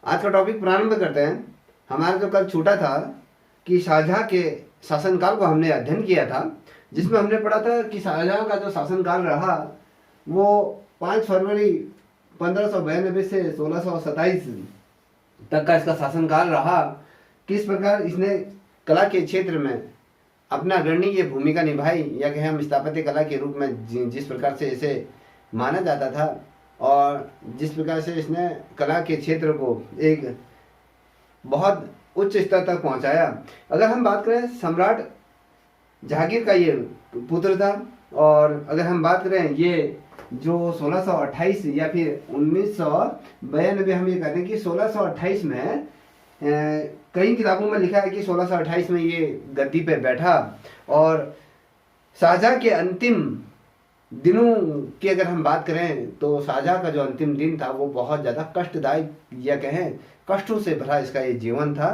आज का टॉपिक प्रारंभ करते हैं। हमारा जो कल छूटा था कि शाहजहां के शासनकाल को हमने अध्ययन किया था, जिसमें हमने पढ़ा था कि शाहजहां का जो शासनकाल रहा वो 5 फरवरी 1592 से 1627 तक का इसका शासनकाल रहा। किस प्रकार इसने कला के क्षेत्र में अपना अग्रणीय भूमिका निभाई, या कहें हम स्थापत्य कला के रूप में जिस प्रकार से इसे माना जाता था और जिस प्रकार से इसने कला के क्षेत्र को एक बहुत उच्च स्तर तक पहुंचाया। अगर हम बात करें सम्राट जहांगीर का ये पुत्र था, और अगर हम बात करें ये जो 1628 या फिर 1992 हम ये कहते हैं कि 1628 में कई किताबों में लिखा है कि 1628 में ये गद्दी पे बैठा। और शाहजहां के अंतिम दिनों की अगर हम बात करें तो शाहजहां का जो अंतिम दिन था वो बहुत ज़्यादा कष्टदायक या कहें कष्टों से भरा इसका ये जीवन था,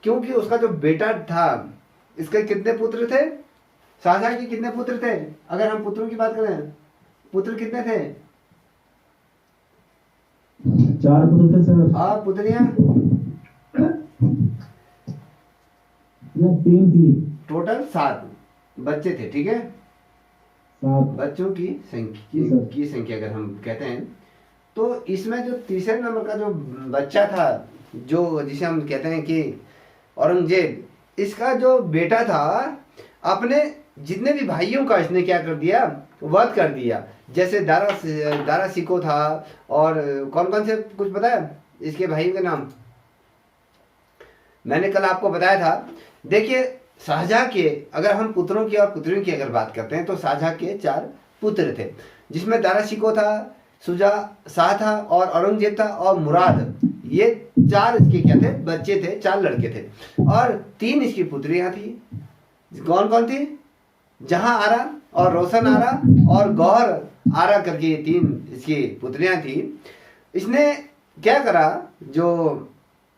क्योंकि उसका जो बेटा था, इसके कितने पुत्र थे? शाहजहां के कितने पुत्र थे? अगर हम पुत्रों की बात करें, पुत्र कितने थे? 4 पुत्र थे सर। और पुत्रियां? 3 थी। टोटल 7 बच्चे थे। ठीक है, 7 बच्चों की संख्या अगर हम कहते हैं तो इसमें जो तीसरे नंबर का जो बच्चा था, जो जिसे हम कहते हैं कि औरंगजेब, इसका जो बेटा था अपने जितने भी भाइयों का इसने क्या कर दिया, वध कर दिया। जैसे दारा सिको था, और कौन कौन से कुछ पता है इसके भाइयों के नाम? मैंने कल आपको बताया था। देखिए शाहजहां के अगर हम पुत्रों की और पुत्रियों की अगर बात करते हैं तो शाहजहां के 4 पुत्र थे, जिसमें दारा शिको था, शुजा शाह था, और औरंगजेब था, और मुराद। ये 4 इसके क्या थे? बच्चे थे, 4 लड़के थे, और 3 इसकी पुत्रियां थी। कौन कौन थी? जहां आरा और रोशन आरा और गौहर आरा करके ये 3 इसकी पुत्रियां थी। इसने क्या करा, जो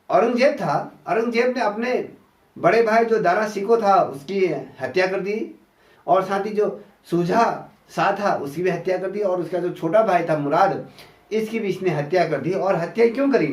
औरंगजेब था, औरंगजेब ने अपने बड़े भाई जो दारा शिको था उसकी हत्या कर दी, और साथ ही जो शुजा शाह था उसकी भी हत्या कर दी, और उसका जो छोटा भाई था मुराद, इसकी भी इसने हत्या कर दी। और हत्या क्यों करी?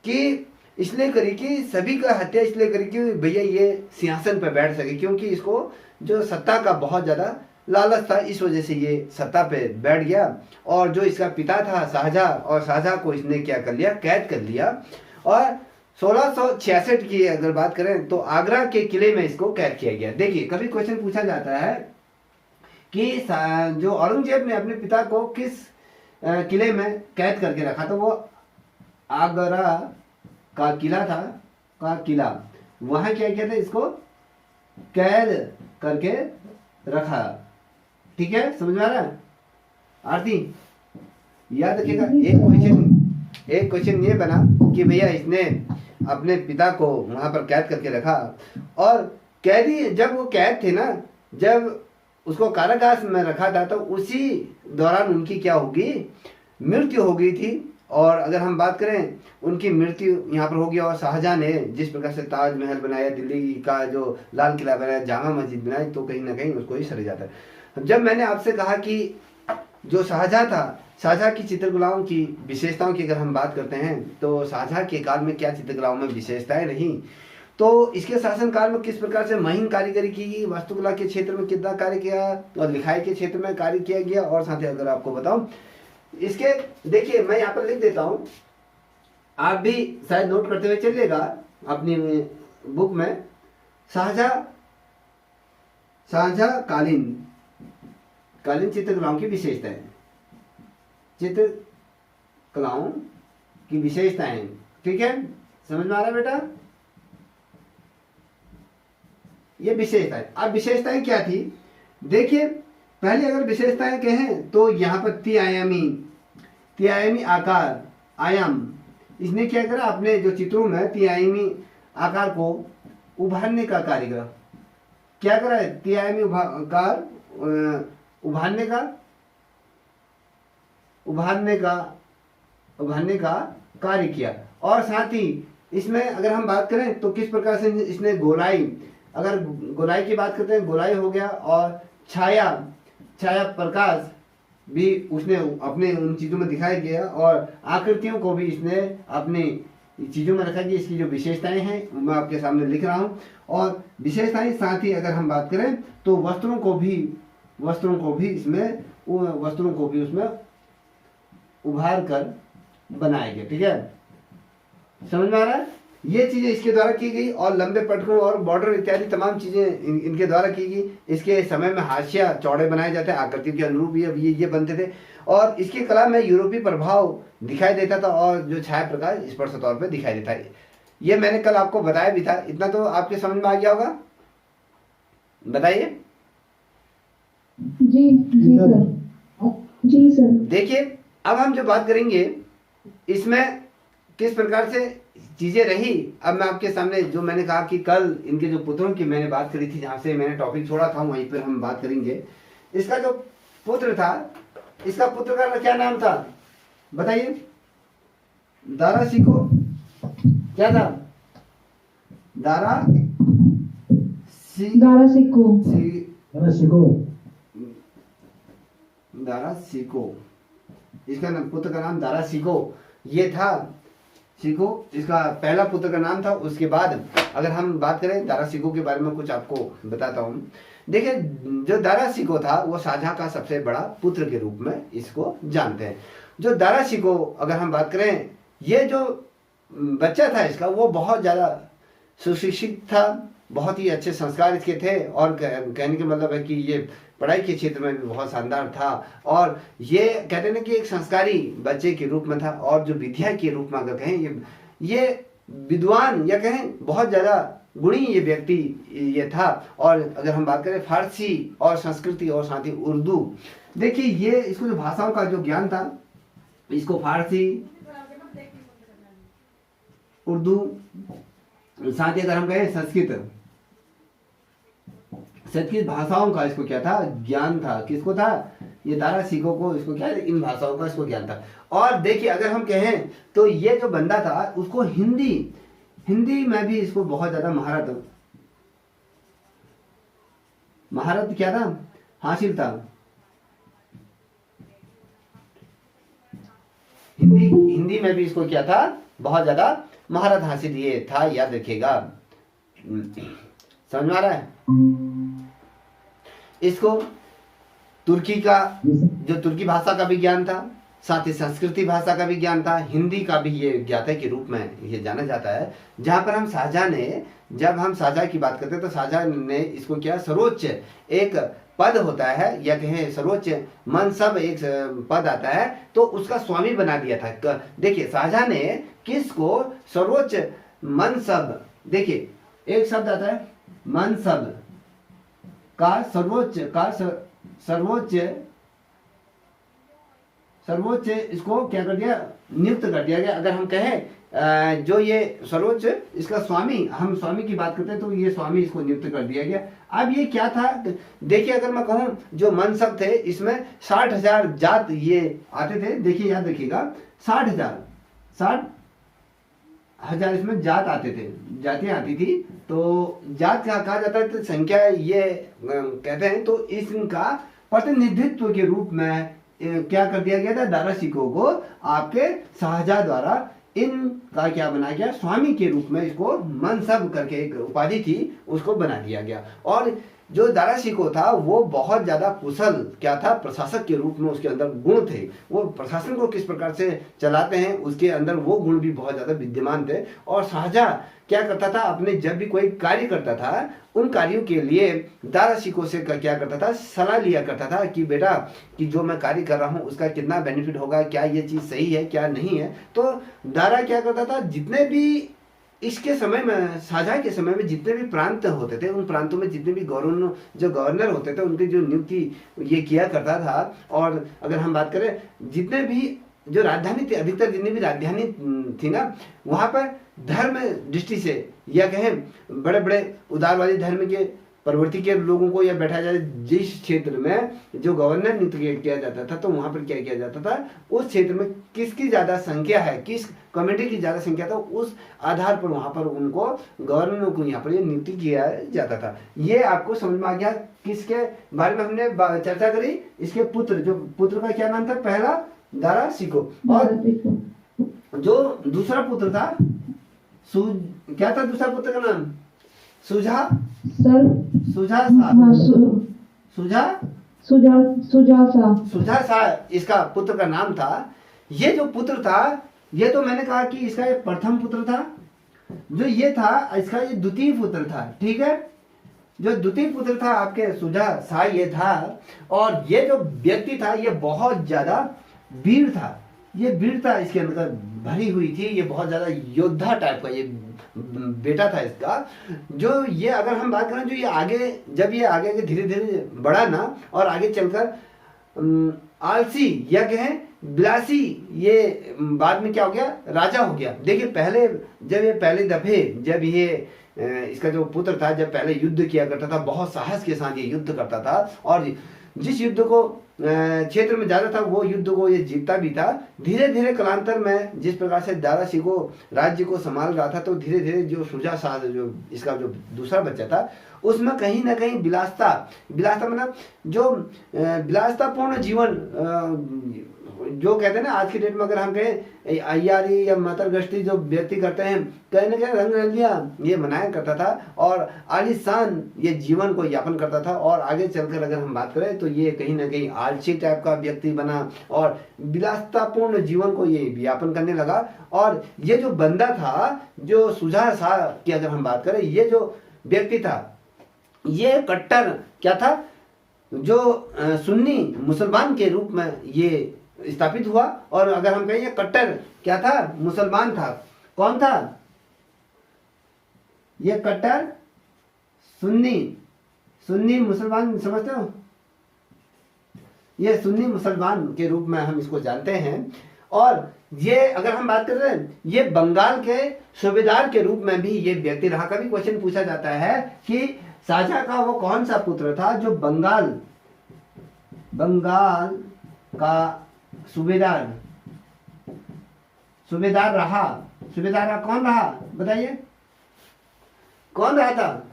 कि इसलिए करी कि सभी का हत्या इसलिए करी कि भैया ये सिंहासन पर बैठ सके, क्योंकि इसको जो सत्ता का बहुत ज़्यादा लालच था, इस वजह से ये सत्ता पे बैठ गया। और जो इसका पिता था शाहजहां, और शाहजहां को इसने क्या कर लिया? कैद कर लिया। और 1666 की अगर बात करें तो आगरा के किले में इसको कैद किया गया। देखिए कभी क्वेश्चन पूछा जाता है कि जो औरंगजेब ने अपने पिता को किस किले में कैद करके रखा, तो वो आगरा का किला था, वहां क्या किया था? इसको कैद करके रखा। ठीक है, समझ में आ रहा है? आरती याद रखिएगा। एक क्वेश्चन ये बना कि भैया इसने अपने पिता को वहां पर कैद करके रखा, और कैदी जब वो कैद थे ना, जब उसको कारागार में रखा था, तो उसी दौरान उनकी क्या होगी? मृत्यु हो गई थी। और अगर हम बात करें उनकी मृत्यु यहाँ पर होगी। और शाहजहां ने जिस प्रकार से ताजमहल बनाया, दिल्ली का जो लाल किला बनाया, जामा मस्जिद बनाई, तो कहीं ना कहीं उसको ही सर जाता है। जब मैंने आपसे कहा कि जो शाहजहां था, शाहजहां की चित्रकलाओं की विशेषताओं की अगर हम बात करते हैं तो शाहजहां के काल में क्या चित्रकलाओं में विशेषताएं रही, तो इसके शासनकाल में किस प्रकार से महीन कारीगरी की, वास्तुकला के क्षेत्र में कितना कार्य किया, और लिखाई के क्षेत्र में कार्य किया गया। और साथ ही अगर आपको बताऊं इसके, देखिए मैं यहाँ पर लिख देता हूं, आप भी शायद नोट करते हुए चलिएगा अपनी बुक में। शाहजहां कालीन चित्रकलाओं की विशेषताएं, चित्रकलाओं की विशेषताएं। ठीक है, समझ में आ रहा है बेटा? ये विशेषताएं। अब विशेषताएं क्या थी? देखिए पहले अगर विशेषताएं कहें तो यहाँ पर तिआयामी आकार, आयाम, इसने क्या करा? अपने जो चित्रों में तिआयामी आकार को उभारने का कार्य करा। क्या करा है? तिआयामी आकार उभारने का कार्य किया। और साथ ही इसमें अगर हम बात करें तो किस प्रकार से इसने गोलाई, अगर गोलाई की बात करते हैं, गोलाई हो गया, और छाया प्रकाश भी उसने अपने उन चीज़ों में दिखाया गया, और आकृतियों को भी इसने अपनी चीज़ों में रखा गया। इसकी जो विशेषताएं हैं वो मैं आपके सामने लिख रहा हूँ। और विशेषताएं साथ ही अगर हम बात करें तो वस्त्रों को भी उसमें उभार कर बनाया गया। ठीक है, समझ में आ रहा है? ये चीजें इसके द्वारा की गई और लंबे पटकों और बॉर्डर इत्यादि तमाम चीजें इनके द्वारा की गई। इसके समय में हाशिया चौड़े बनाए जाते हैं, आकृति के अनुरूप ये बनते थे और इसकी कला में यूरोपीय प्रभाव दिखाई देता था और जो छाया प्रकाश स्पष्ट तौर पे दिखाई देता है। ये मैंने कल आपको बताया भी था, इतना तो आपके समझ में आ गया होगा। बताइए। जी जी सर, जी सर। देखिए अब हम जो बात करेंगे इसमें किस प्रकार से चीजें रही। अब मैं आपके सामने जो मैंने कहा कि कल इनके जो पुत्रों की मैंने बात करी थी, जहां से मैंने टॉपिक छोड़ा था वहीं पर हम बात करेंगे। इसका जो पुत्र था, इसका पुत्र का क्या नाम था बताइए? दारा शिको। क्या था? दारा शिको। इसका पुत्र का नाम दारा शिको ये था। शिको इसका पहला पुत्र का नाम था। उसके बाद अगर हम बात करें दारा शिको के बारे में कुछ आपको बताता हूँ। देखिए जो दारा शिको था वो शाहजहां का सबसे बड़ा पुत्र के रूप में इसको जानते हैं। जो दारा शिको अगर हम बात करें, ये जो बच्चा था इसका वो बहुत ज़्यादा सुशिक्षित था, बहुत ही अच्छे संस्कार इसके थे और कहने का मतलब है कि ये पढ़ाई के क्षेत्र में भी बहुत शानदार था और ये कहते हैं ना कि एक संस्कारी बच्चे के रूप में था। और जो विद्या के रूप में अगर कहें ये विद्वान या कहें बहुत ज़्यादा गुणी ये व्यक्ति ये था। और अगर हम बात करें फारसी और संस्कृति और साथ ही उर्दू, देखिए ये इसको जो भाषाओं का जो ज्ञान था, इसको फारसी, उर्दू, साथ ही अगर हम कहें संस्कृत भाषाओं का इसको क्या था? ज्ञान था। किसको था? ये दारा शिको को इसको क्या है? इन भाषाओं का इसको ज्ञान था। और देखिए अगर हम कहें तो ये जो बंदा था उसको हिंदी में भी इसको बहुत ज्यादा महारत क्या था? हासिल था। हिंदी में भी इसको क्या था? बहुत ज्यादा महारत हासिल ये था, याद रखिएगा। समझ में आ रहा है? इसको तुर्की का जो तुर्की भाषा का भी ज्ञान था, साथ ही संस्कृति भाषा का भी ज्ञान था, हिंदी का भी ये ज्ञाता के रूप में ये जाना जाता है। जहां पर हम शाहजहां ने, जब हम शाहजहां की बात करते हैं तो शाहजहां ने इसको क्या सर्वोच्च एक पद होता है या कहें सर्वोच्च मनसब एक पद आता है तो उसका स्वामी बना दिया था। देखिए शाहजहां ने किसको सर्वोच्च मनसब, देखिए एक शब्द आता है मनसब का सर्वोच्च इसको क्या कर दिया? नियुक्त कर दिया गया। अगर हम कहें जो ये सर्वोच्च इसका स्वामी, हम स्वामी की बात करते हैं तो ये स्वामी इसको नियुक्त कर दिया गया। अब ये क्या था? देखिए अगर मैं कहूँ जो मनसब थे इसमें 60,000 जात ये आते थे। देखिए याद रखिएगा 60,000 इसमें जात आते थे, जातियां आती थी। तो जात कहा जाता है तो संख्या ये कहते हैं। तो इनका प्रतिनिधित्व के रूप में क्या कर दिया गया था? दारा शिको को आपके शाहजहां द्वारा इनका क्या बनाया गया? स्वामी के रूप में इसको मनसब करके एक उपाधि थी उसको बना दिया गया। और जो दारा शिको था वो बहुत ज्यादा कुशल क्या था? प्रशासक के रूप में उसके अंदर गुण थे। वो प्रशासन को किस प्रकार से चलाते हैं उसके अंदर वो गुण भी बहुत ज्यादा विद्यमान थे। और शाहजहां क्या करता था? अपने जब भी कोई कार्य करता था उन कार्यों के लिए दारा शिको से क्या करता था? सलाह लिया करता था कि बेटा कि जो मैं कार्य कर रहा हूँ उसका कितना बेनिफिट होगा, क्या ये चीज सही है क्या नहीं है। तो दारा क्या करता था? जितने भी इसके समय में, शाहजहां के समय में जितने भी प्रांत होते थे उन प्रांतों में जितने भी गवर्नर होते थे उनकी जो नियुक्ति ये किया करता था। और अगर हम बात करें जितने भी जो राजधानी थी, अधिकतर जितनी भी राजधानी थी ना, वहां पर धर्म दृष्टि से या कहें बड़े बड़े उदारवादी धर्म के प्रवृत्ति के लोगों को या बैठा जाए जिस क्षेत्र में जो गवर्नर नियुक्त किया जाता था तो वहां पर क्या किया जाता था? उस क्षेत्र में किसकी ज्यादा संख्या है, किस कमेटी की ज्यादा संख्या था, उस आधार पर वहां पर उनको गवर्नर को यहाँ पर ये नियुक्ति किया जाता था। ये आपको समझ में आ गया किसके बारे में हमने चर्चा करी? इसके पुत्र, जो पुत्र का क्या नाम था? पहला दारा शिको। और जो दूसरा पुत्र था क्या था दूसरा पुत्र का नाम? सुझा, सर सुझा सा, हाँ सुझा, सुजासा। सुझासा इसका पुत्र का नाम था। ये जो पुत्र था, ये तो मैंने कहा कि इसका ये प्रथम पुत्र था, जो ये था इसका ये द्वितीय पुत्र था। ठीक है, जो द्वितीय पुत्र था आपके सुझासा ये था। और ये जो व्यक्ति था ये बहुत ज्यादा वीर था, ये वीरता इसके अंदर भरी हुई थी, ये बहुत ज्यादा योद्धा टाइप का ये बेटा था इसका। जो ये अगर हम बात करें, जो ये आगे जब ये आगे धीरे धीरे बढ़ा ना, और आगे चलकर आलसी या कहें बिलासी, ये बाद में क्या हो गया, राजा हो गया। देखिए पहले जब ये पहले दफे जब ये इसका जो पुत्र था, जब पहले युद्ध किया करता था, बहुत साहस के साथ ये युद्ध करता था, और जिस युद्ध को क्षेत्र में ज्यादा था वो युद्ध को ये जीतता भी था। धीरे धीरे कालांतर में जिस प्रकार से दारा शिको राज्य को संभाल रहा था, तो धीरे धीरे जो सुजा शाह जो इसका जो दूसरा बच्चा था, उसमें कहीं ना कहीं विलासता मतलब जो विलासतापूर्ण जीवन, जो कहते हैं ना आज की डेट में अगर हम कहें अय्यारी या मातर गश्ती जो व्यक्ति करते हैं, कहीं ना कहीं रंग रंगिया ये मनाया करता था और आलिशान ये जीवन को यापन करता था। और आगे चलकर अगर हम बात करें तो ये कहीं ना कहीं आलसी टाइप का व्यक्ति बना और विलासतापूर्ण जीवन को ये यापन करने लगा। और ये जो बंदा था, जो सुझा शाह की अगर हम बात करें, ये जो व्यक्ति था ये कट्टर क्या था, जो सुन्नी मुसलमान के रूप में ये स्थापित हुआ। और अगर हम कहें कट्टर क्या था, मुसलमान था। कौन था ये कट्टर? सुन्नी मुसलमान, समझते हो? ये सुन्नी मुसलमान के रूप में हम इसको जानते हैं। और ये अगर हम बात कर रहे हैं, ये बंगाल के सूबेदार के रूप में भी ये व्यक्ति रहा। कभी क्वेश्चन पूछा जाता है कि शाहजहां का वो कौन सा पुत्र था जो बंगाल का सूबेदार रहा? कौन रहा बताइए, कौन रहा था?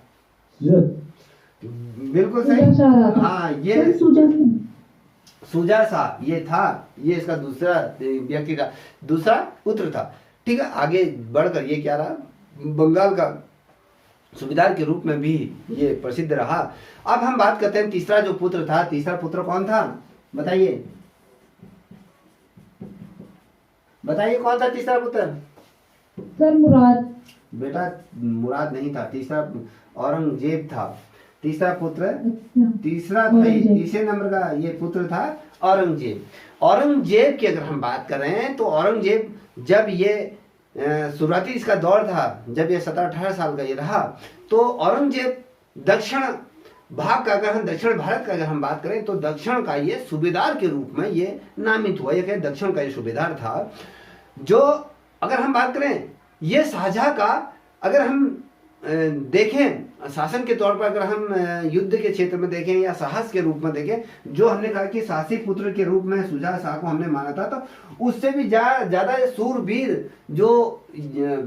बिल्कुल सही, हाँ ये सुजा शाह ये था, ये इसका दूसरा व्यक्ति था, दूसरा पुत्र था। ठीक है, आगे बढ़कर ये क्या रहा, बंगाल का सूबेदार के रूप में भी ये प्रसिद्ध रहा। अब हम बात करते हैं तीसरा जो पुत्र था, तीसरा पुत्र कौन था बताइए, कौन था तीसरा पुत्र? सर मुराद। बेटा मुराद नहीं था, तीसरा औरंगजेब था तीसरा पुत्र। तीसरा था, तीसरे नंबर का ये पुत्र था औरंगजेब की अगर हम बात कर रहे हैं तो औरंगजेब जब ये शुरुआती इसका दौर था, जब ये 17-18 साल का ये रहा, तो औरंगजेब दक्षिण भाग का, अगर हम दक्षिण भारत का अगर हम बात करें तो दक्षिण का ये सूबेदार के रूप में ये नामित हुआ। ये दक्षिण का ये सूबेदार था। जो अगर हम बात करें ये शाहजहां का, अगर हम देखें शासन के तौर पर, अगर हम युद्ध के क्षेत्र में देखें या साहस के रूप में देखें, जो हमने कहा कि साहसी पुत्र के रूप में सुजा शाह को हमने माना था, तो उससे भी ज्यादा सूरवीर जो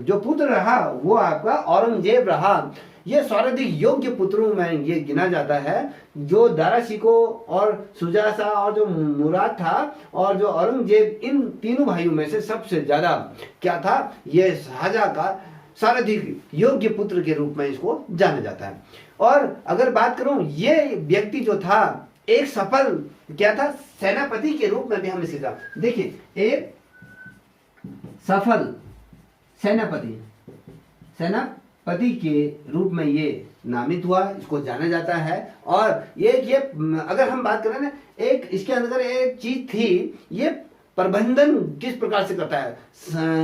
पुत्र रहा वो आपका औरंगजेब रहा। ये सर्वाधिक योग्य पुत्रों में ये गिना जाता है। जो दारा शिको और सुजा शाह और जो मुराद था और जो औरंगजेब, इन तीनों भाइयों में से सबसे ज्यादा क्या था, ये शाहजहां का सर्वाधिक योग्य पुत्र के रूप में इसको जाना जाता है। और अगर बात करूं, ये व्यक्ति जो था एक सफल क्या था, सेनापति के रूप में भी हम इसे देखिए, एक सफल सेनापति के रूप में ये नामित हुआ, इसको जाना जाता है। और ये अगर हम बात करें ना, एक इसके अंदर एक चीज थी, ये प्रबंधन किस प्रकार से करता है,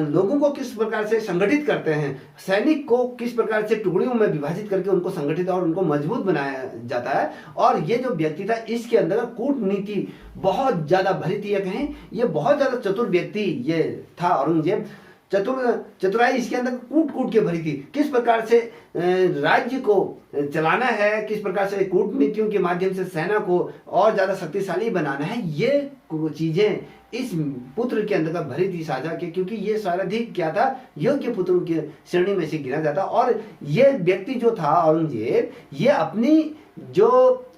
लोगों को किस प्रकार से संगठित करते हैं, सैनिक को किस प्रकार से टुकड़ियों में विभाजित करके उनको संगठित और उनको मजबूत बनाया जाता है। और ये जो व्यक्ति था, इसके अंदर कूटनीति बहुत ज्यादा भरी थी, या कहें ये बहुत ज्यादा चतुर व्यक्ति ये था औरंगजेब। चतुराई इसके अंदर कूट के भरी थी। किस प्रकार से राज्य को चलाना है, किस प्रकार से कूटनीतियों के माध्यम से सेना को और ज्यादा शक्तिशाली बनाना है, ये चीजें इस पुत्र के अंदर का भरी थी शाहजहां के, क्योंकि ये सर्वाधिक क्या था, योग्य पुत्रों की श्रेणी में से गिना जाता। और ये व्यक्ति जो था औरंगजेब, ये अपनी जो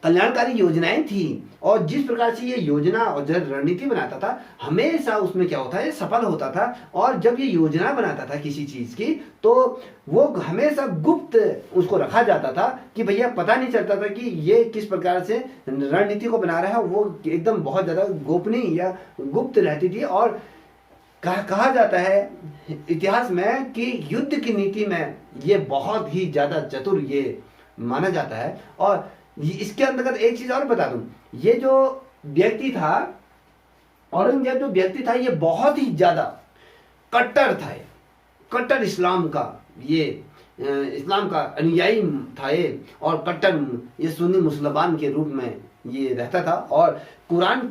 कल्याणकारी योजनाएं थी और जिस प्रकार से ये योजना और जो रणनीति बनाता था, हमेशा उसमें क्या होता है, सफल होता था। और जब ये योजना बनाता था किसी चीज की, तो वो हमेशा गुप्त उसको रखा जाता था कि भैया पता नहीं चलता था कि ये किस प्रकार से रणनीति को बना रहा है। वो एकदम बहुत ज्यादा गोपनीय या गुप्त रहती थी। और कहा जाता है इतिहास में कि युद्ध की नीति में ये बहुत ही ज्यादा चतुर ये माना जाता है। और इसके अंतर्गत एक चीज और बता दूं, ये जो व्यक्ति था, औरंगजेब जो व्यक्ति था, ये बहुत ही ज्यादा कट्टर था। कट्टर इस्लाम का ये इस्लाम का अनुयायी था ये, और कट्टर ये सुन्नी मुसलमान के रूप में ये रहता था। और कुरान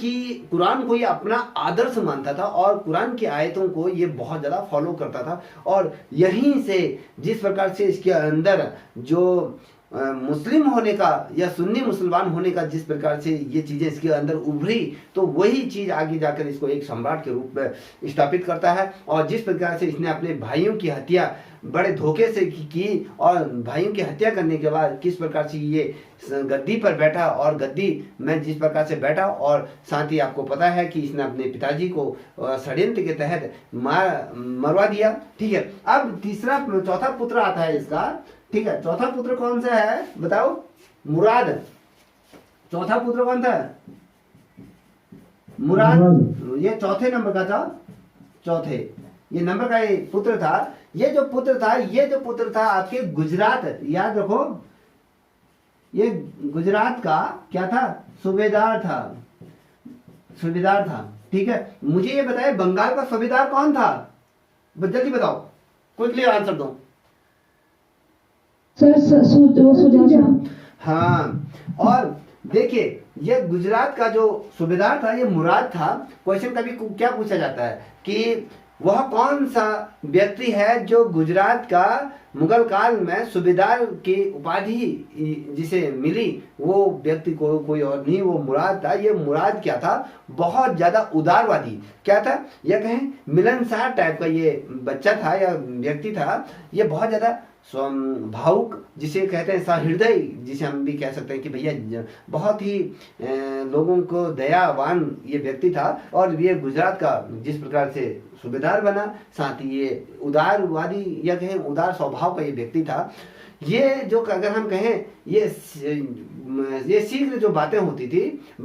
को ये अपना आदर्श मानता था और कुरान की आयतों को ये बहुत ज़्यादा फॉलो करता था। और यहीं से जिस प्रकार से इसके अंदर जो मुस्लिम होने का या सुन्नी मुसलमान होने का जिस प्रकार से ये चीज़ें इसके अंदर उभरी, तो वही चीज़ आगे जाकर इसको एक सम्राट के रूप में स्थापित करता है। और जिस प्रकार से इसने अपने भाइयों की हत्या बड़े धोखे से की, और भाइयों की हत्या करने के बाद किस प्रकार से ये गद्दी पर बैठा, और गद्दी में जिस प्रकार से बैठा, और साथ ही आपको पता है कि इसने अपने पिताजी को षड्यंत्र के तहत मरवा दिया। ठीक है, अब चौथा पुत्र आता है इसका। ठीक है, चौथा पुत्र कौन सा है बताओ? मुराद। चौथा पुत्र कौन था? मुराद। ये चौथे नंबर का था, चौथे ये नंबर का ये पुत्र था। ये जो पुत्र था आपके गुजरात, याद रखो, ये गुजरात का क्या था? सूबेदार था। ठीक है, मुझे ये बताए बंगाल का सूबेदार कौन था? जल्दी बताओ, क्विकली आंसर दो। सर सुजाता। हाँ, और देखिए ये गुजरात का जो सूबेदार था ये मुराद था। क्वेश्चन कभी क्या पूछा जाता है कि वह कौन सा व्यक्ति है जो गुजरात का मुगल काल में सूबेदार की उपाधि जिसे मिली, वो व्यक्ति को कोई और नहीं, वो मुराद था। ये मुराद क्या था? बहुत ज्यादा उदारवादी क्या था, या कहें मिलनसार टाइप का ये बच्चा था या व्यक्ति था। ये बहुत ज्यादा भावुक, जिसे कहते हैं सहृदय, जिसे हम भी कह सकते हैं कि भैया बहुत ही लोगों को दयावान ये व्यक्ति था। और ये गुजरात का जिस प्रकार से सूबेदार बना, साथ ही ये उदारवादी या कहें उदार स्वभाव का ये व्यक्ति था। ये जो अगर हम कहें ये शीघ्र जो बातें होती थी,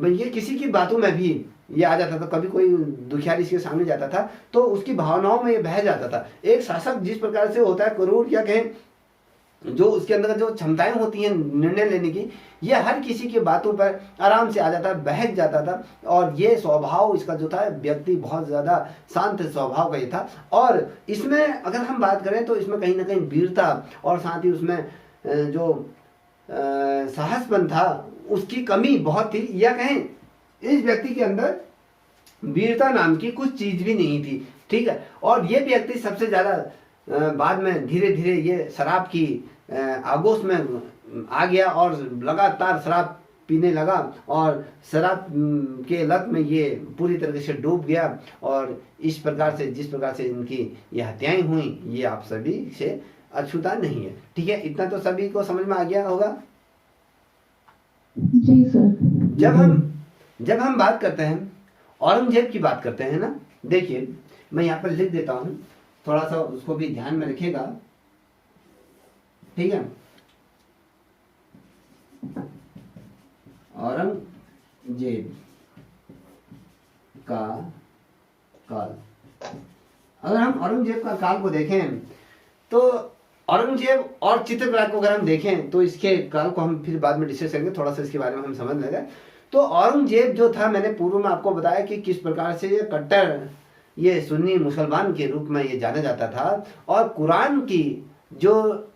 ये किसी की बातों में भी ये आ जाता था। कभी कोई दुखियारी इसके सामने जाता था तो उसकी भावनाओं में ये बह जाता था। एक शासक जिस प्रकार से होता है क्रूर, या कहें जो उसके अंदर जो क्षमताएं होती हैं निर्णय लेने की, ये हर किसी की बातों पर आराम से आ जाता, बहक जाता था। और ये स्वभाव इसका जो था, व्यक्ति बहुत ज्यादा शांत स्वभाव का ये था। और इसमें अगर हम बात करें तो इसमें कहीं ना कहीं वीरता और साथ ही उसमें जो साहसपन था उसकी कमी बहुत थी, या कहें इस व्यक्ति के अंदर वीरता नाम की कुछ चीज भी नहीं थी। ठीक है, और ये व्यक्ति सबसे ज्यादा बाद में धीरे धीरे ये शराब की आगोश में आ गया और लगातार शराब पीने लगा, और शराब के लत में ये पूरी तरीके से डूब गया। और इस प्रकार से जिस प्रकार से इनकी ये हत्याएं हुई, ये आप सभी से अछूता नहीं है। ठीक है, इतना तो सभी को समझ में आ गया होगा। जी सर। जब हम बात करते हैं औरंगजेब की बात करते हैं ना, देखिए मैं यहाँ पर लिख देता हूँ, थोड़ा सा उसको भी ध्यान में रखिएगा। ठीक है, औरंगजेब का काल, अगर हम औरंगजेब का काल को देखें तो औरंगजेब और चित्रकला को अगर हम देखें तो इसके काल को हम फिर बाद में डिस्कस करेंगे, थोड़ा सा इसके बारे में हम समझ लेंगे। तो औरंगजेब जो था, मैंने पूर्व में आपको बताया कि किस प्रकार से ये कट्टर ये सुन्नी मुसलमान के रूप में ये जाना जाता था। और कुरान की जो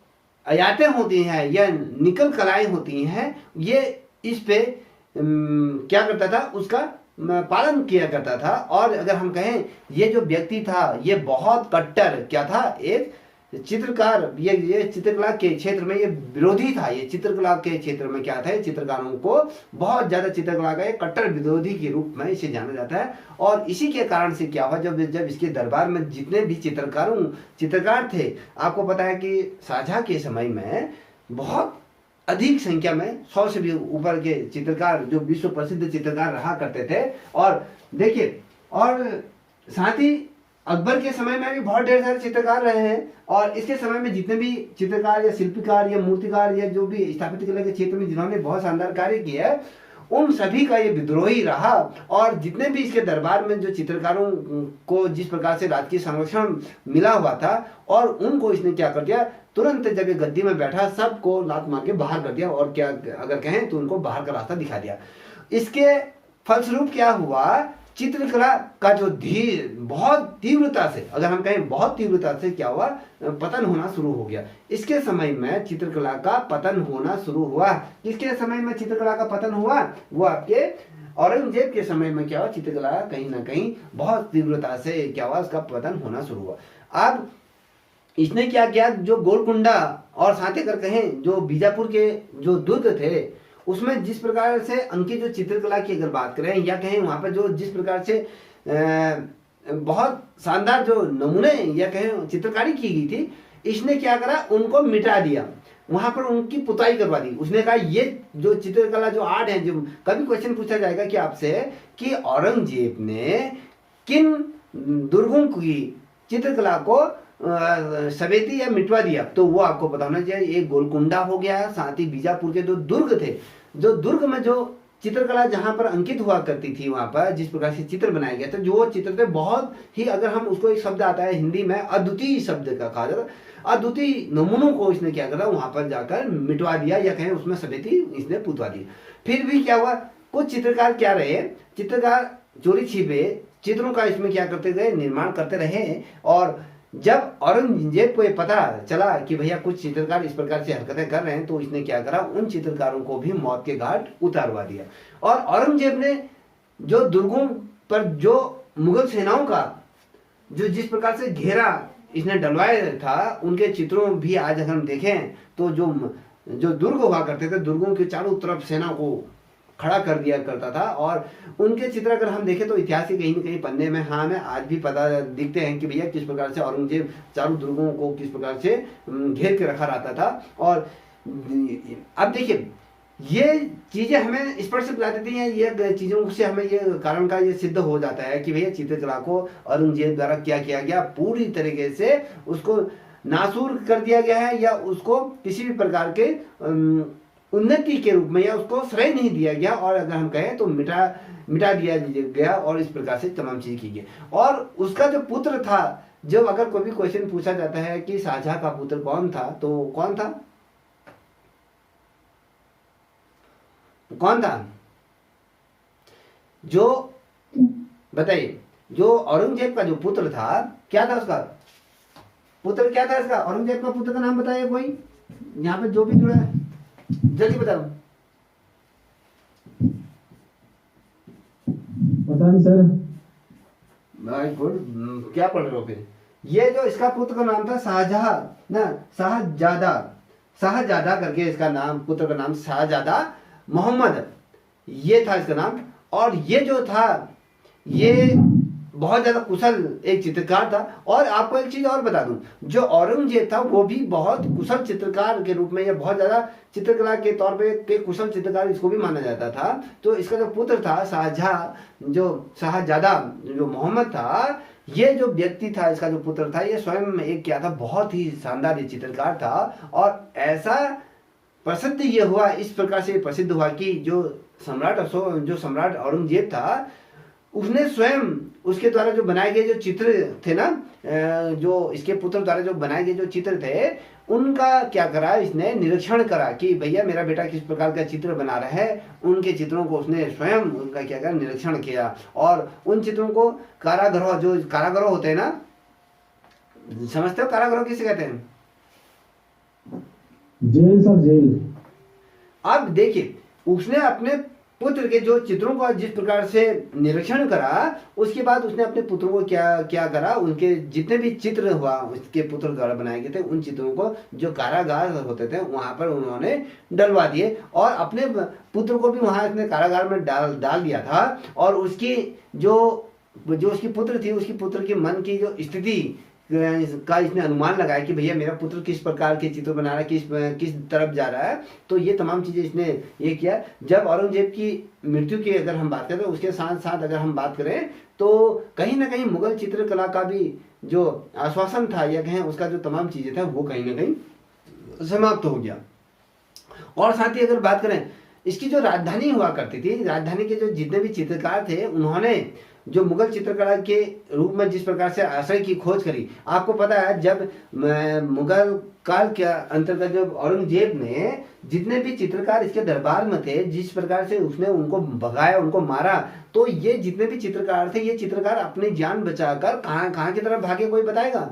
आयतें होती हैं या निकल कलाएं होती हैं, ये इस पे क्या करता था, उसका पालन किया करता था। और अगर हम कहें ये जो व्यक्ति था ये बहुत कट्टर क्या था, एक चित्रकार, ये चित्रकला के क्षेत्र में ये विरोधी था। ये चित्रकला के क्षेत्र में क्या था, चित्रकारों को बहुत ज्यादा चित्रकला का एक कट्टर विरोधी के रूप में इसे जाना जाता है। और इसी के कारण से क्या हुआ, जब इसके दरबार में जितने भी चित्रकार थे, आपको पता है कि शाहजहां के समय में बहुत अधिक संख्या में 100 से भी ऊपर के चित्रकार जो विश्व प्रसिद्ध चित्रकार रहा करते थे। और देखिए, और साथ ही अकबर के समय में भी बहुत ढेर सारे चित्रकार रहे हैं, और इसके समय में जितने भी चित्रकार या शिल्पकार या मूर्तिकार या जो भी स्थापत्य कला के क्षेत्र में जिन्होंने बहुत शानदार कार्य किया है, उन सभी का ये विद्रोही रहा। और जितने भी इसके दरबार में जो चित्रकारों को जिस प्रकार से राजकीय संरक्षण मिला हुआ था, और उनको इसने क्या कर दिया, तुरंत जब ये गद्दी में बैठा सबको लात मार के बाहर कर दिया, और क्या अगर कहें तो उनको बाहर का रास्ता दिखा दिया। इसके फलस्वरूप क्या हुआ, चित्रकला का जो बहुत तीव्रता से, अगर हम कहें बहुत तीव्रता से क्या हुआ, पतन होना शुरू हो गया। इसके समय में चित्रकला का पतन होना शुरू हुआ। किसके समय में चित्रकला का पतन हुआ, वो आपके औरंगजेब के समय में क्या हुआ, चित्रकला कहीं ना कहीं बहुत तीव्रता से क्या हुआ, उसका पतन होना शुरू हुआ। अब इसने क्या किया, जो गोलकुंडा और साथ ही अगर कहें जो बीजापुर के जो दुर्ग थे, उसमें जिस प्रकार से अंकित जो चित्रकला की अगर बात करें, या कहें वहां पर जो जिस प्रकार से बहुत शानदार जो नमूने या कहें चित्रकारी की गई थी, इसने क्या करा, उनको मिटा दिया, वहां पर उनकी पुताई करवा दी। उसने कहा ये जो चित्रकला जो आर्ट है, जो कभी क्वेश्चन पूछा जाएगा कि आपसे कि औरंगजेब ने किन दुर्गों की चित्रकला को सवेती या मिटवा दिया, तो वो आपको बताना चाहिए। एक गोलकुंडा हो गया, साथ ही बीजापुर के जो दुर्ग थे, जो दुर्ग में जो चित्रकला जहां पर अंकित हुआ करती थी, वहां पर जिस प्रकार से चित्र बनाए गए थे, जो चित्र थे बहुत ही, अगर हम उसको एक शब्द आता है हिंदी में अद्वितीय शब्द का कहा जाता, अद्वितीय नमूनों को इसने क्या करा, वहां पर जाकर मिटवा दिया, या कहें उसमें सवेती इसने पुतवा दी। फिर भी क्या हुआ, कुछ चित्रकार क्या रहे, चित्रकार चोरी छिपे चित्रों का इसमें क्या करते गए, निर्माण करते रहे। और जब औरंगजेब को ये पता चला कि भैया कुछ चित्रकार इस प्रकार से हरकतें कर रहे हैं, तो इसने क्या करा, उन चित्रकारों को भी मौत के घाट उतारवा दिया। और औरंगजेब ने जो दुर्गों पर जो मुगल सेनाओं का जो जिस प्रकार से घेरा इसने डलवाया था, उनके चित्रों भी आज अगर हम देखें तो जो दुर्ग हुआ करते थे, दुर्गों के चारों तरफ सेना को खड़ा कर दिया करता था। और उनके चित्र अगर हम देखें तो इतिहास के कहीं न कहीं पन्ने में हमें आज भी पता दिखते हैं कि भैया किस प्रकार से औरंगजेब चारों दुर्गों को किस प्रकार से घेर के रखा रहता था। और अब देखिए, ये चीजें हमें स्पष्ट दिला देती हैं, ये चीजों से हमें ये कारण का ये सिद्ध हो जाता है कि भैया चित्रकला को औरंगजेब द्वारा क्या किया गया, पूरी तरीके से उसको नासूर कर दिया गया है, या उसको किसी भी प्रकार के उन्नति के रूप में या उसको श्रेय नहीं दिया गया, और अगर हम कहें तो मिटा दिया गया, और इस प्रकार से तमाम चीज की गई। और उसका जो पुत्र था, जब अगर कोई भी क्वेश्चन पूछा जाता है कि शाहजहां का पुत्र कौन था, तो कौन था, कौन था, जो बताइए, जो औरंगजेब का जो पुत्र था, क्या था उसका पुत्र, क्या था इसका, औरंगजेब का पुत्र का नाम बताइए कोई, यहाँ पे जो भी जुड़ा है जल्दी बताओ। पता नहीं सर। वेरी गुड, क्या पढ़ रहे हो फिर। ये जो इसका पुत्र का नाम था शाहजहां ना, शाहजादा, शाहजादा करके इसका नाम, पुत्र का नाम शाहजादा मोहम्मद, ये था इसका नाम। और ये जो था, ये बहुत ज्यादा कुशल एक चित्रकार था। और आपको एक चीज और बता दूं, जो औरंगजेब था वो भी बहुत कुशल चित्रकार के रूप में, या बहुत ज्यादा चित्रकला के तौर पे के कुशल चित्रकार इसको भी माना जाता था। तो इसका जो पुत्र था शाहजहां, जो शाहजादा जो मोहम्मद था, ये जो व्यक्ति था, इसका जो पुत्र था, ये स्वयं एक क्या था, बहुत ही शानदार ये चित्रकार था। और ऐसा प्रसिद्ध ये हुआ, इस प्रकार से प्रसिद्ध हुआ कि जो सम्राट औरंगजेब था, उसने स्वयं उसके द्वारा जो बनाए गए जो चित्र थे ना, जो इसके पुत्र द्वारा जो बनाए गए जो चित्र थे, उनका क्या करा, इसने निरीक्षण करा कि भैया मेरा बेटा किस प्रकार का चित्र बना रहा है। उनके चित्रों को उसने स्वयं उनका क्या करा, निरीक्षण किया। और उन चित्रों को कारागृह, जो कारागृह होते हैं ना, समझते हो कारागृह किसे कहते हैं, जेल सर, जेल। अब देखिए, उसने अपने पुत्र के जो चित्रों का जिस प्रकार से निरीक्षण करा, उसके बाद उसने अपने पुत्रों को क्या करा, उनके जितने भी चित्र हुआ उसके पुत्र द्वारा बनाए गए थे, उन चित्रों को जो कारागार होते थे वहां पर उन्होंने डलवा दिए। और अपने पुत्र को भी वहां अपने कारागार में डाल दिया था। और उसकी जो उसकी पुत्र थी, उसकी पुत्र के मन की जो स्थिति का इसने अनुमान लगाया कि भैया मेरा पुत्र किस प्रकार के चित्र बना रहा है, किस तरफ जा रहा है। तो ये तमाम चीजें इसने ये किया। जब औरंगजेब की मृत्यु की अगर हम बात करें तो उसके साथ साथ अगर हम बात करें तो कहीं ना कहीं मुगल चित्रकला का भी जो आश्वासन था या कहें उसका जो तमाम चीजें था वो कहीं ना कहीं समाप्त हो गया। और साथ ही अगर बात करें इसकी जो राजधानी हुआ करती थी, राजधानी के जो जितने भी चित्रकार थे उन्होंने जो मुगल चित्रकला के रूप में जिस प्रकार से आश्रय की खोज करी। आपको पता है जब मुगल काल के अंतर्गत जब औरंगजेब ने जितने भी चित्रकार इसके दरबार में थे जिस प्रकार से उसने उनको भगाया, उनको मारा, तो ये जितने भी चित्रकार थे ये चित्रकार अपनी जान बचाकर कहां की तरफ भागे, कोई बताएगा?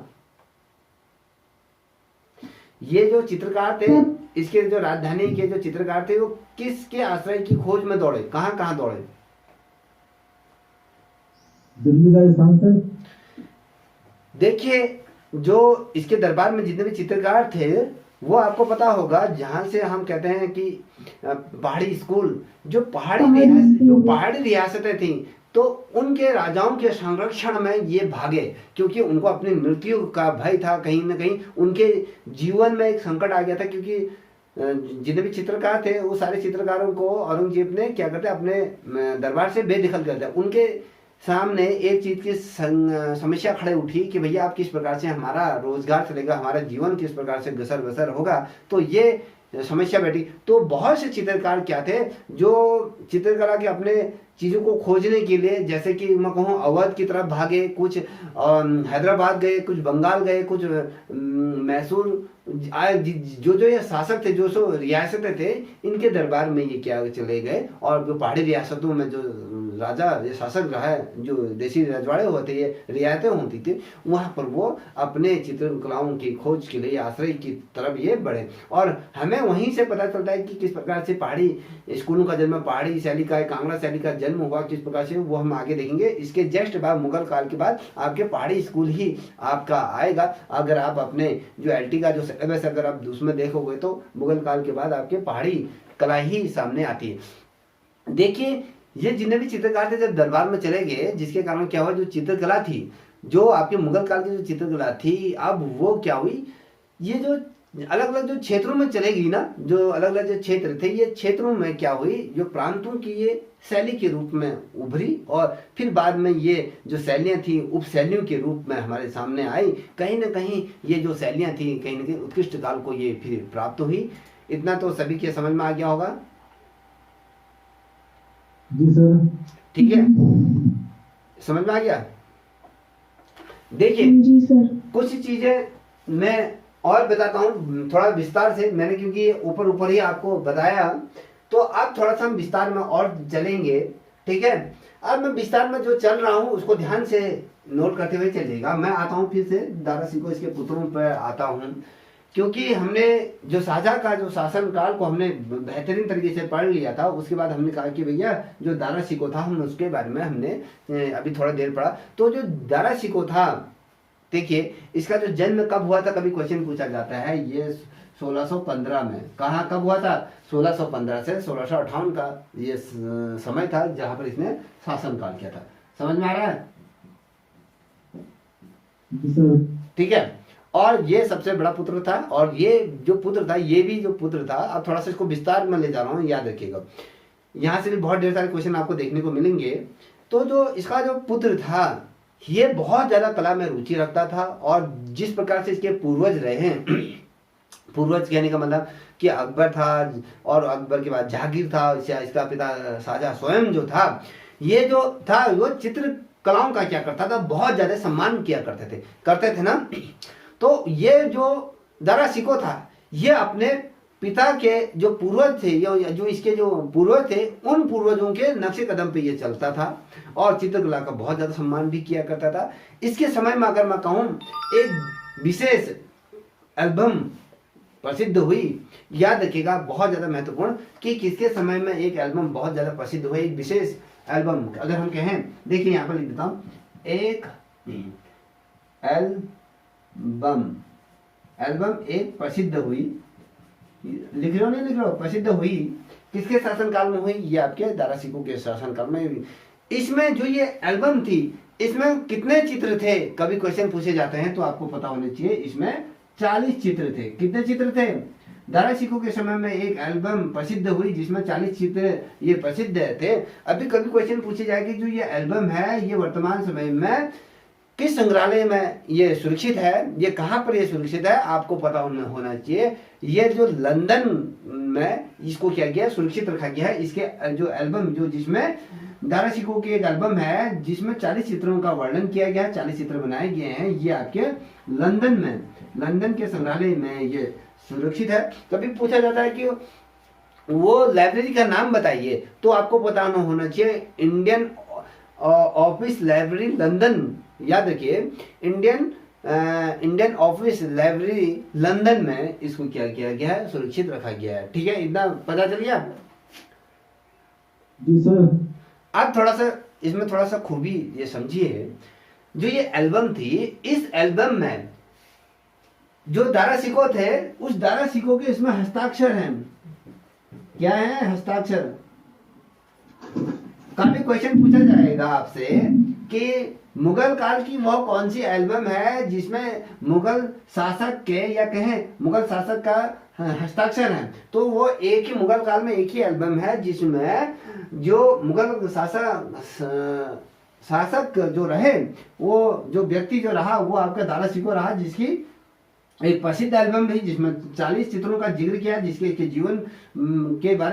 ये जो चित्रकार थे इसके जो राजधानी के जो चित्रकार थे वो किसके आश्रय की खोज में दौड़े, कहां दौड़े? दिल्ली राजस्थान सर। देखिए जो इसके दरबार में जितने भी चित्रकार थे वो आपको पता होगा जहां से हम कहते हैं कि पहाड़ी स्कूल, जो पहाड़ी रियासतें थी तो उनके राजाओं के संरक्षण में ये भागे, क्योंकि उनको अपनी मृत्यु का भय था। कहीं ना कहीं उनके जीवन में एक संकट आ गया था, क्योंकि जितने भी चित्रकार थे वो सारे चित्रकारों को औरंगजेब ने क्या करते अपने दरबार से बेदखल कर दिया। उनके सामने एक चीज की समस्या खड़े उठी कि भैया आप किस प्रकार से हमारा रोजगार चलेगा, हमारा जीवन किस प्रकार से गसर बसर होगा, तो ये समस्या बैठी। तो बहुत से चित्रकार क्या थे जो चित्रकला के अपने चीजों को खोजने के लिए, जैसे कि मैं कहूँ अवध की तरफ भागे, कुछ हैदराबाद गए, कुछ बंगाल गए, कुछ मैसूर आए, जो ये शासक थे, जो रियासतें थे, इनके दरबार में ये क्या चले गए। और जो पहाड़ी रियासतों में जो राजा ये शासक रहा है, जो देसी रजवाड़े होते ये रियायतें होती थी, वहां पर वो अपने चित्रकलाओं की खोज के लिए आश्रय की तरफ ये बढ़े। और हमें वहीं से पता चलता है कि किस प्रकार से पहाड़ी स्कूलों का जन्म, पहाड़ी शैली का, कांगड़ा शैली का जन्म हुआ, किस प्रकार से वो हम आगे देखेंगे। इसके जस्ट बाद मुगल काल के बाद आपके पहाड़ी स्कूल ही आपका आएगा। अगर आप अपने जो LT का जो सिलेबस अगर आप उसमें देखोगे तो मुगल काल के बाद आपके पहाड़ी कला ही सामने आती है। देखिए ये जितने भी चित्रकार थे जब दरबार में चले गए, जिसके कारण क्या हुआ, जो चित्रकला थी, जो आपके मुगल काल की जो चित्रकला थी, अब वो क्या हुई, ये जो अलग अलग जो क्षेत्रों में चले गई ना, जो अलग अलग जो क्षेत्र थे, ये क्षेत्रों में क्या हुई, जो प्रांतों की ये शैली के रूप में उभरी। और फिर बाद में ये जो शैलियां थी उप शैलियों के रूप में हमारे सामने आई। कहीं ना कहीं ये जो शैलियां थी कहीं ना कहीं उत्कृष्ट काल को ये फिर प्राप्त हुई। इतना तो सभी के समझ में आ गया होगा। जी सर। ठीक है, समझ में आ गया। देखिए जी सर। कुछ चीजें मैं और बताता हूँ थोड़ा विस्तार से, मैंने क्योंकि ऊपर ऊपर ही आपको बताया, तो अब थोड़ा सा हम विस्तार में और चलेंगे। ठीक है, अब मैं विस्तार में जो चल रहा हूँ उसको ध्यान से नोट करते हुए चलिएगा। मैं आता हूँ फिर से दारा सिकोह इसके पुत्रों पर आता हूँ, क्योंकि हमने जो शाहजहां का जो शासन काल को हमने बेहतरीन तरीके से पढ़ लिया था। उसके बाद हमने कहा कि भैया जो दारा सिकोह था, हम उसके बारे में हमने अभी थोड़ा देर पढ़ा। तो जो दारा सिकोह था, देखिए इसका जो जन्म कब हुआ था, कभी क्वेश्चन पूछा जाता है। ये 1615 में, कहाँ कब हुआ था, 1615 से 1658 का ये समय था जहां पर इसने शासन काल किया था। समझ में आ रहा है? ठीक है, और ये सबसे बड़ा पुत्र था। और ये जो पुत्र था, ये भी जो पुत्र था, अब थोड़ा सा इसको विस्तार में ले जा रहा हूँ, याद रखिएगा। यहाँ से भी बहुत ढेर सारे क्वेश्चन आपको देखने को मिलेंगे। तो जो इसका जो पुत्र था, ये बहुत ज्यादा कला में रुचि रखता था। और जिस प्रकार से इसके पूर्वज रहे हैं, पूर्वज कहने का मतलब कि अकबर था, और अकबर के बाद जहांगीर था, इसका पिता शाहजहां स्वयं जो था, ये जो था वो चित्र कलाओं का क्या करता था, बहुत ज्यादा सम्मान किया करते थे ना। तो ये जो दारा सिकोह था, ये अपने पिता के जो पूर्वज थे, जो इसके जो पूर्वज थे, उन पूर्वजों के नक्शे कदम पे ये चलता था और चित्रकला का बहुत ज्यादा सम्मान भी किया करता था। इसके समय में अगर मैं कहूँ एक विशेष एल्बम प्रसिद्ध हुई, याद रखिएगा, बहुत ज्यादा महत्वपूर्ण, कि किसके समय में एक एल्बम बहुत ज्यादा प्रसिद्ध हुई, एक विशेष एल्बम अगर हम कहें, देखिए यहाँ पर लिख देता हूँ, एक एल्बम एक प्रसिद्ध हुई, लिख रहे हो नहीं लिख रहे हो, प्रसिद्ध हुई, किसके शासन काल में हुई, ये आपके दारा सिकोह के शासन काल में हुई। इसमें जो ये एल्बम थी, इसमें कितने चित्र थे, कभी क्वेश्चन पूछे जाते हैं तो आपको पता होना चाहिए इसमें 40 चित्र थे। कितने चित्र थे? दारा शिकोह के समय में एक एल्बम प्रसिद्ध हुई जिसमें 40 चित्र ये प्रसिद्ध थे। अभी कभी क्वेश्चन पूछे जाएंगे जो ये एल्बम है ये वर्तमान समय में किस संग्रहालय में ये सुरक्षित है, ये कहाँ पर ये सुरक्षित है, आपको पता होना चाहिए। ये जो लंदन में इसको क्या गया, सुरक्षित रखा गया है। इसके जो एल्बम जो जिसमें दारा शिकोह की एक एल्बम है जिसमें 40 चित्रों का वर्णन किया गया है, 40 चित्र बनाए गए हैं, ये आपके लंदन में, लंदन के संग्रहालय में ये सुरक्षित है। कभी पूछा जाता है कि वो लाइब्रेरी का नाम बताइए, तो आपको पता होना चाहिए इंडियन ऑफिस लाइब्रेरी लंदन। याद रखिए, इंडियन ऑफिस लाइब्रेरी लंदन में इसको क्या किया गया है, सुरक्षित रखा गया है। ठीक है, इतना पता चल गया? जी सर। अब थोड़ा सा इसमें थोड़ा सा खूबी ये समझिए, जो ये एल्बम थी, इस एल्बम में जो दारा शिकोह थे उस दारा शिकोह के इसमें हस्ताक्षर हैं। क्या है? हस्ताक्षर। काफी क्वेश्चन पूछा जाएगा आपसे कि मुगल काल की वो कौन सी एल्बम है जिसमें मुगल शासक के या कहें मुगल शासक का हस्ताक्षर है। तो वो एक ही मुगल काल में एक ही एल्बम है जिसमें जो मुगल शासक जो रहे, वो जो व्यक्ति जो रहा वो आपका दारा शिकोह रहा, जिसकी एक प्रसिद्ध एल्बम रही जिसमें 40 चित्रों का जिक्र किया, जिसके जीवन के बारे में